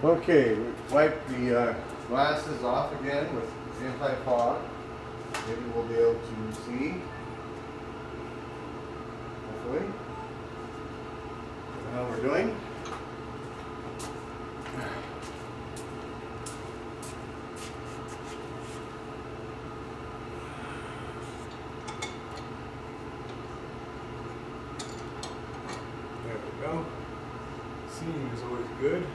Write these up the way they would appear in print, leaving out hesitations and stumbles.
Okay, wipe the glasses off again with anti-fog. Maybe we'll be able to see. Hopefully. How we're doing. There we go. Seeing is always good.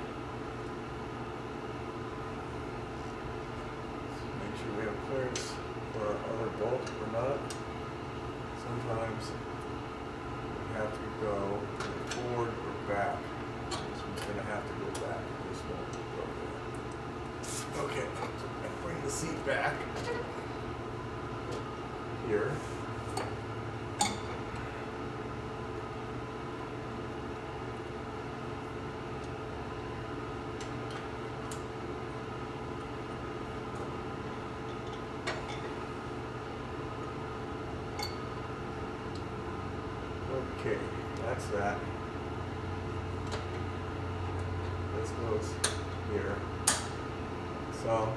Make sure we have clearance for our other bolt or not. Sometimes we have to go forward or back. This one's going to have to go back. This won't go there. Okay, so I'm going to bring the seat back here. Okay, that's that. This goes here. So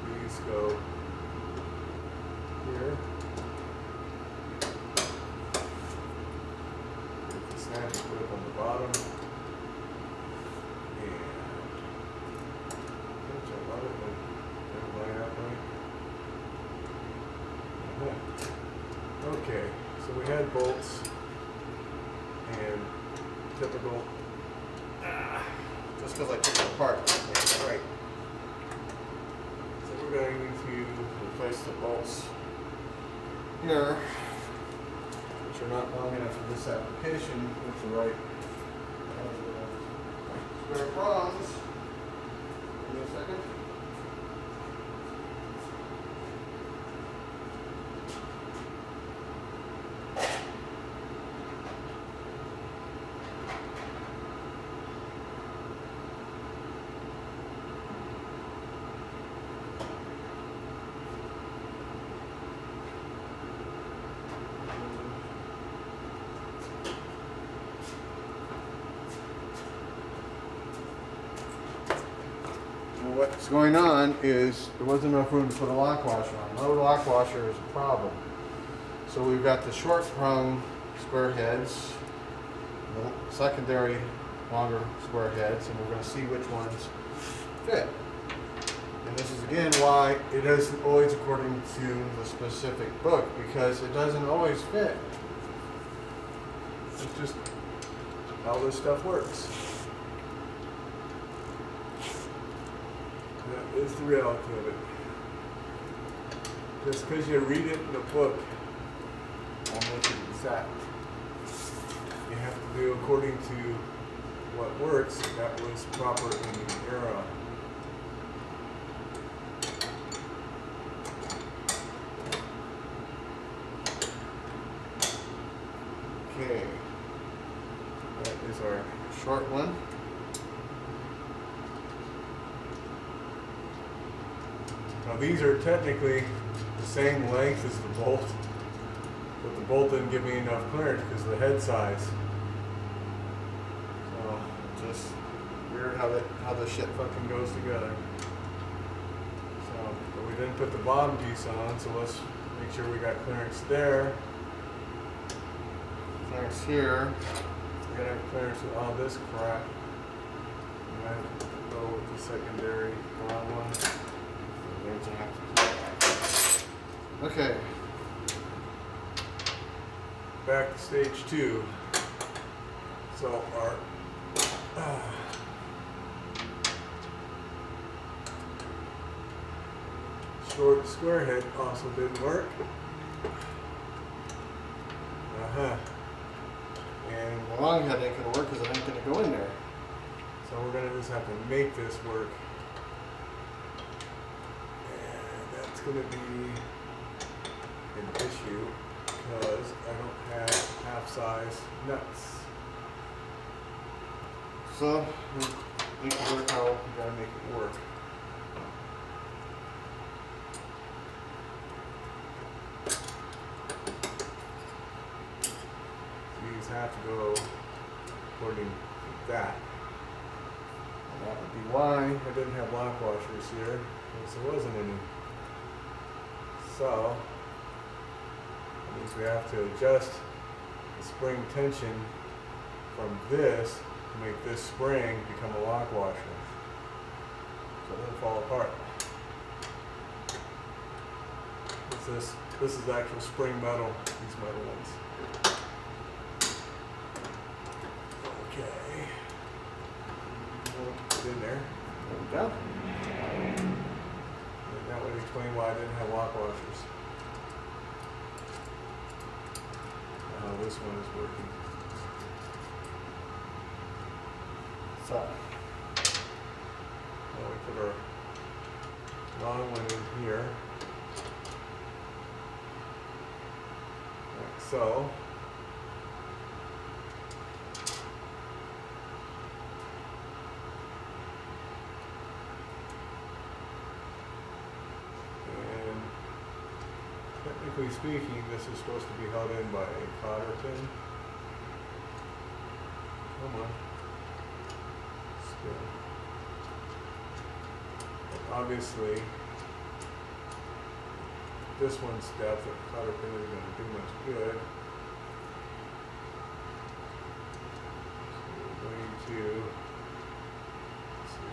these go here. Get the snap clip on the bottom. Okay, so we had bolts and typical, just because I took it apart, makes it right. So we're going to replace the bolts here, which are not long enough for this application, with the right square prongs. Give me a second. What's going on is there wasn't enough room to put a lock washer on. No lock washer is a problem. So we've got the short prong square heads, the secondary longer square heads, and we're going to see which ones fit. And this is again why it isn't always according to the specific book, because it doesn't always fit. It's just how this stuff works. That is the reality of it. Just because you read it in a book won't make it exact. You have to do according to what works that was proper in the era. Okay, that is our short one. Now these are technically the same length as the bolt, but the bolt didn't give me enough clearance because of the head size. So just weird how the shit fucking goes together. So, but we didn't put the bottom piece on, so let's make sure we got clearance there. Clearance here. We gotta have clearance with all this crap. We have to go with the secondary brown one. Okay. Back to stage 2. So our short square head also didn't work. And the long head ain't gonna work because it ain't gonna go in there. So we're gonna just have to make this work. Going to be an issue because I don't have half-size nuts. So we need to work how we gotta make it work. have to go according to that. And that would be why I didn't have lock washers here, because there wasn't any. So, that means we have to adjust the spring tension from this to make this spring become a lock washer. So it doesn't fall apart. This is actual spring metal, these metal ones. Okay. Put it in there. There we go. And that would explain why I didn't have lock washers. Now this one is working. So, now we put our long one in here. Like so. Technically speaking, this is supposed to be held in by a cotter pin. Come on. Still. But obviously, this one's depth of cotter pin isn't going to do much good. So we're going to see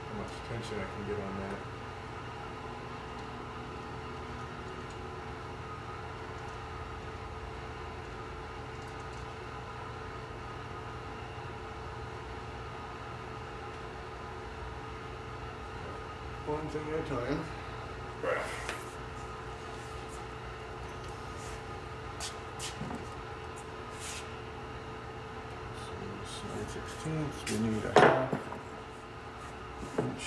how much tension I can get on that. One thing at a time. So this 9/16, we need a half inch.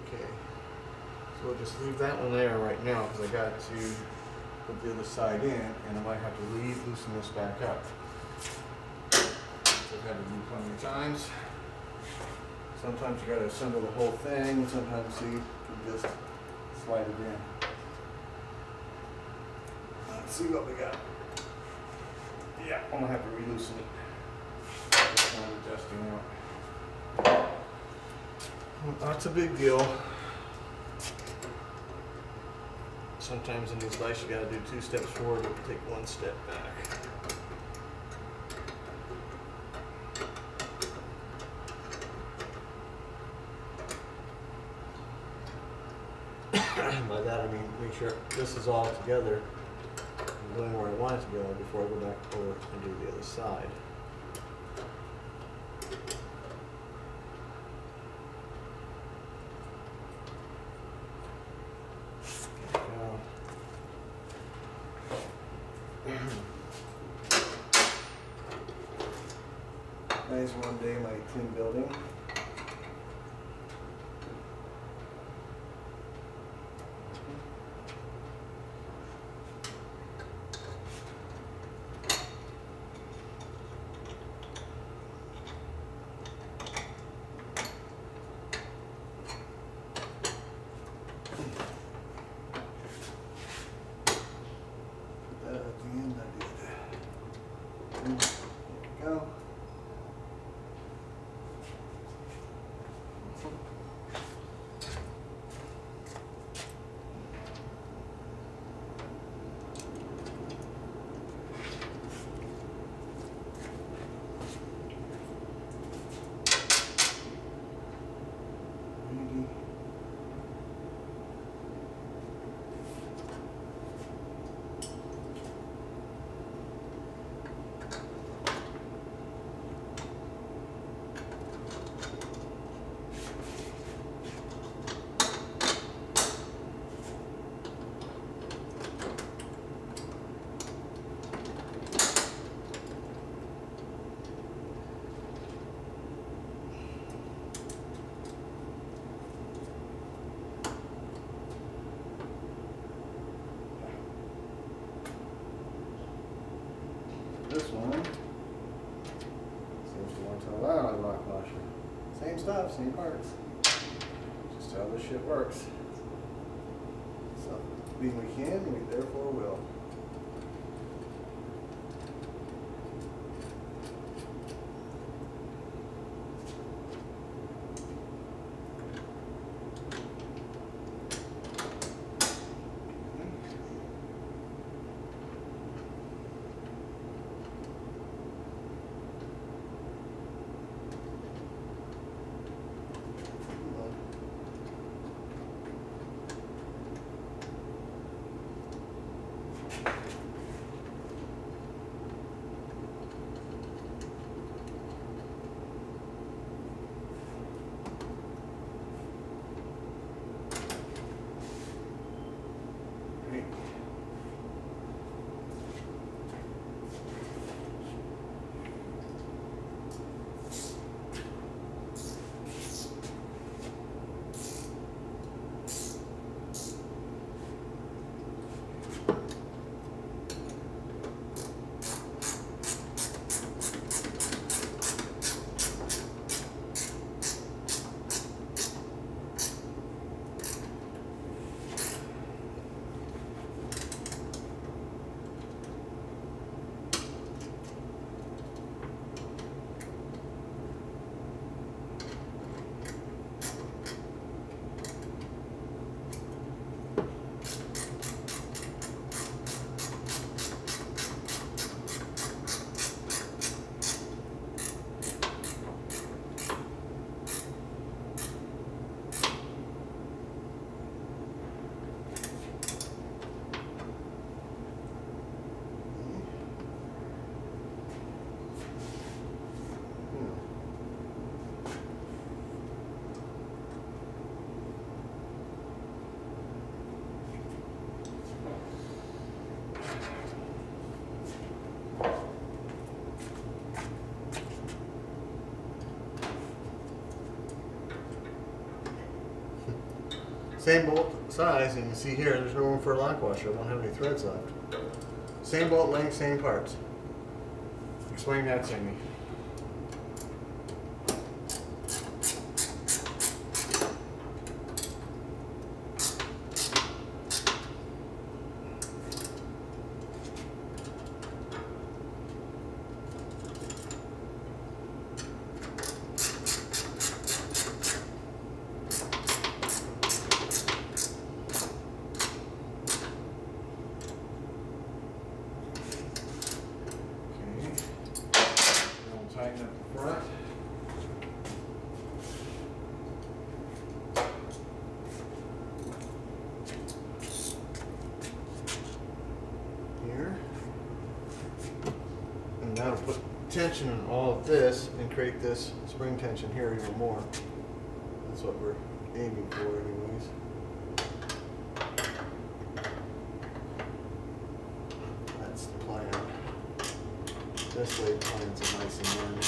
Okay, so we'll just leave that one there right now because I got to put the other side in and I might have to loosen this back up. So I've had to do plenty of times. Sometimes you got to assemble the whole thing, and sometimes you just slide it in. Let's see what we got. Yeah, I'm going to have to re-loosen it. Just kind of adjusting out. That's a big deal. Sometimes in these lights you gotta do 2 steps forward and take 1 step back. By that I mean make sure this is all together and going where I want it to go before I go back over and do the other side. Nice one day my tin building. Put that at the end, I did. There we go. this one. Seems to want to allow a lock washer. Same stuff, same parts. Just how this shit works. So, being we can, we therefore will. Same bolt size, and you can see here, there's no room for a lock washer. I don't have any threads left. Same bolt length, same parts. Explain that to me. Tighten up the front. Here. And that'll put tension in all of this and create this spring tension here even more. That's what we're aiming for anyways. That's the plan. This way plans are nice and round.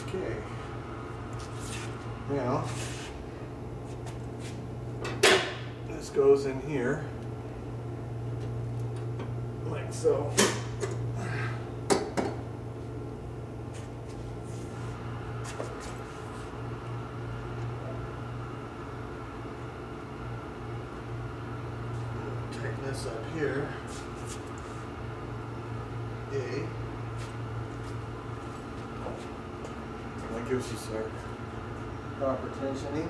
Okay. Now, this goes in here, like so. Tighten this up here. That gives us our proper tensioning.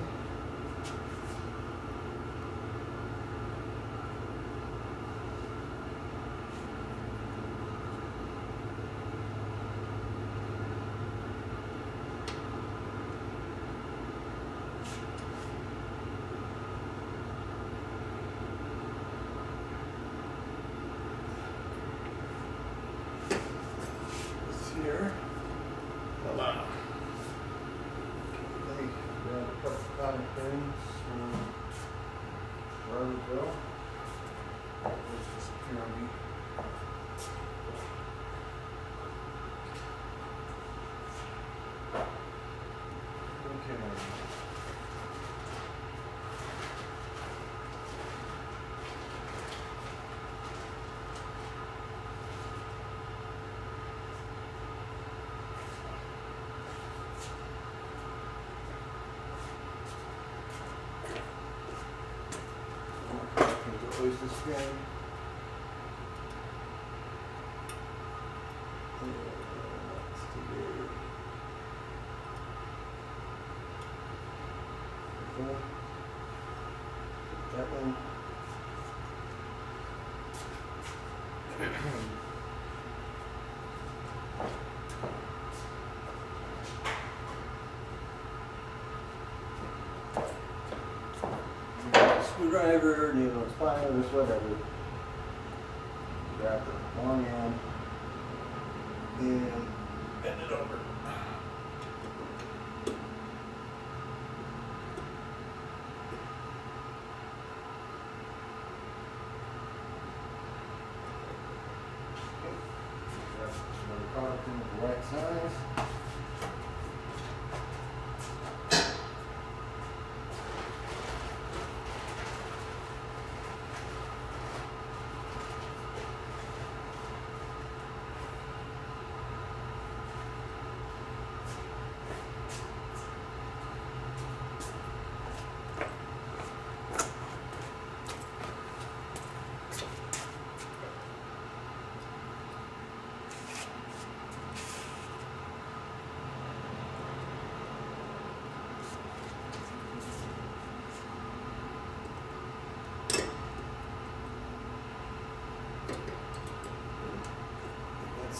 Here. Allow. Let me grab a couple cotter pins from wherever we go. Let's disappear on me. Okay. Place this again. That's today. Okay. That one. Screwdriver, needle and spine, just whatever. Grab the long end and bend it over. Grab another cotter pin with the right size.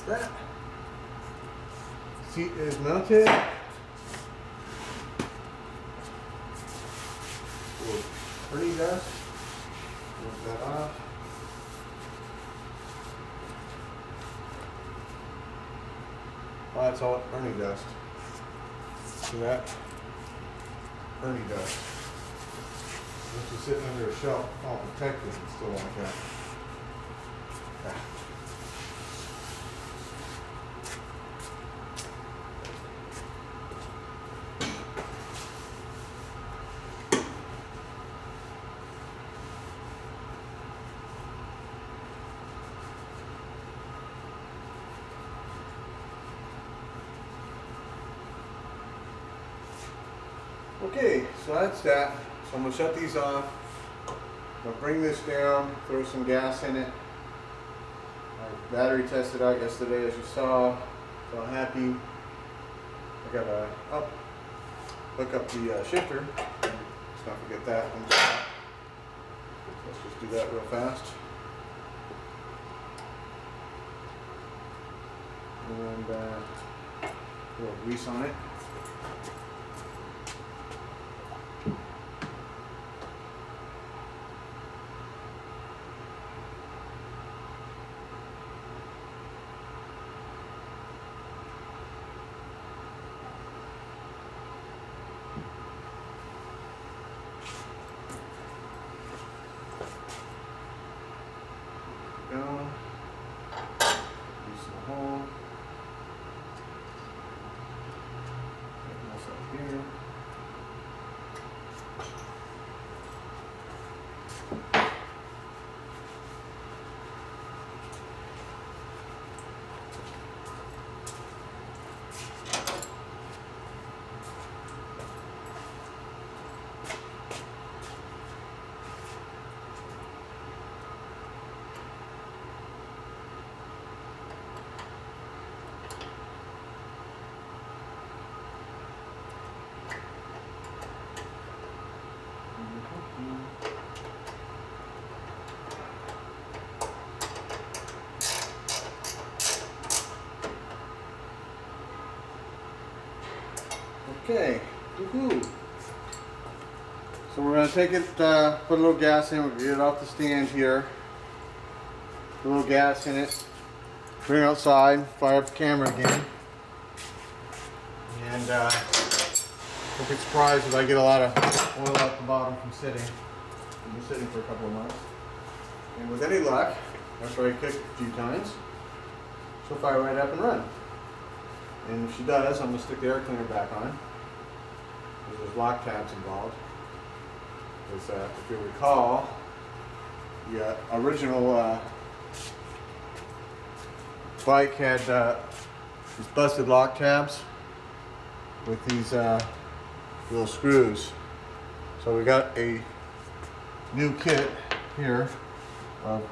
That seat is mounted. Pretty dust. Move that off. Oh, that's all Ernie dust. See that? Ernie dust. Once you're sitting under a shelf, all protected, it's still like that. Ah. Okay, so that's that. So I'm going to shut these off. I'll bring this down, throw some gas in it. My battery tested out yesterday, as you saw. So I'm happy. I got to hook up the shifter. Let's not forget that. Let's just do that real fast. And a little grease on it. Go. Grease the hole. Okay, woohoo! So we're going to take it, put a little gas in, we'll get it off the stand here. Put a little gas in it, bring it outside, fire up the camera again. And don't get surprised if I get a lot of oil out the bottom from sitting. I've been sitting for a couple of months. And with any luck, after I cook a few times, she'll fire right up and run. And if she does, I'm going to stick the air cleaner back on. There's lock tabs involved. Because if you recall, the original bike had these busted lock tabs with these little screws. So we got a new kit here of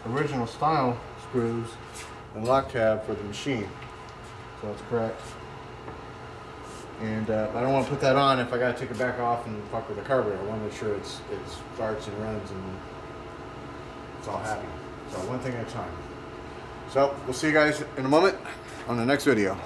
original style screws and lock tab for the machine. So that's correct. And I don't want to put that on if I got to take it back off and fuck with the carburetor. I want to make sure it starts and runs and it's all happy. So one thing at a time. So we'll see you guys in a moment on the next video.